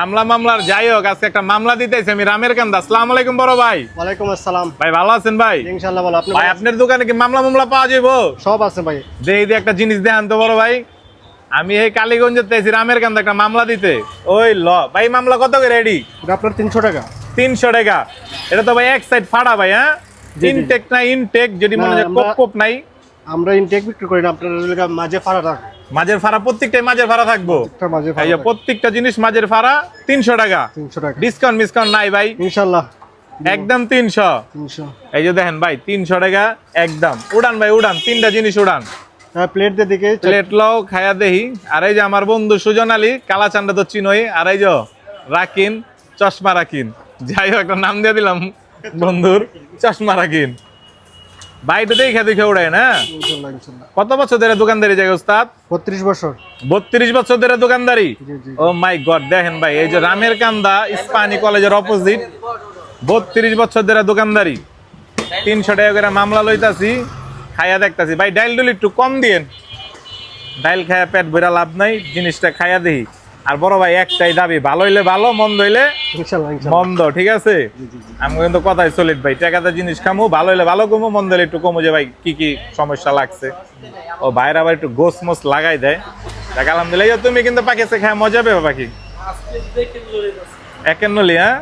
মামলার যাই হোক, আজকে একটা মামলা দিতেছি আমি রামের কান্দা। আসসালামু আলাইকুম বড় ভাই। ওয়ালাইকুম আসসালাম ভাই ভালো আছেন ভাই? ইনশাআল্লাহ ভালো। আপনি ভাই আপনার দোকানে কি মামলা পাওয়া যাবো? সব আছে ভাই। যে একটা জিনিস দেখান তো বড় ভাই। আমি এই কালীগঞ্জে তেছি রামের কান্দা একটা মামলা দিতে। ওই ল ভাই, মামলা কত করে রেডি? এটা আপনার 300 টাকা। 300 টাকা। এটা তো ভাই এক সাইড ফাড়া ভাই। হ্যাঁ, ইনটেক না ইনটেক, যদি মনে হয় কোপ নাই। আমরা ইনটেক বিক্রি করি না, আপনার মাঝে ফাড়া থাকে। মাঝের ফাড়া প্রত্যেকটাই মাঝের ফাড়া থাকবো। মাঝে এই যে প্রত্যেকটা জিনিস মাঝের ফাড়া 300 টাকা। 300 টাকা ডিসকাউন্ট নাই ভাই, ইনশাআল্লাহ একদম 300। এই যে দেখেন ভাই 300 টাকা একদম। উড়ান ভাই উড়ান, তিনটা জিনিস উড়ান। প্লেট দিয়ে দেখে প্লেট লও, খায়া দেহি। আর এই যে আমার বন্ধু সুজন আলী কালাচান্ডা তো চিনোই। আর এই যে রাকিন, চশমা রাকিন, যাই হোক একটা নাম দিয়ে দিলাম বন্ধুর, চশমা রাকিন ভাই। তো দেখে উড়াই না। কত বছর ধরে দোকানদারি জায়গা উস্তাদ? 32 বছর। 32 বছর ধরে দোকানদারি। ও মাই গড, দেখেন ভাই এই যে রামের কান্দা ইস্পানি কলেজের অপোজিট, 32 বছর ধরে দোকানদারি। 300 টাকা করে মামলা লইতাছি, খাইয়া দেখতাছি ভাই। ডাইল ডুল একটু কম দিয়েন, ডাইল খাইয়া পেট ভরা লাভ নাই, জিনিসটা খাইয়া দেই। আর বড় ভাই একটাই দাবি, ভালো হইলে ভালো, মন্দ হইলে মন্দ, ঠিক আছে? আমি কিন্তু কথাই চলিত ভাই, টাকাতে জিনিস খামু, ভালো হইলে ভালো কমু, মন্দ হইলে একটু কমু। যে ভাই কি কি সমস্যা লাগছে, ও ভাইরা আবার একটু গোস মোস লাগাই দেয়। দেখ আলহামদুলিল্লাহ, তুমি কিন্তু পাকিস্তান খায় মজা পেবে পাখি। একের নলি, হ্যাঁ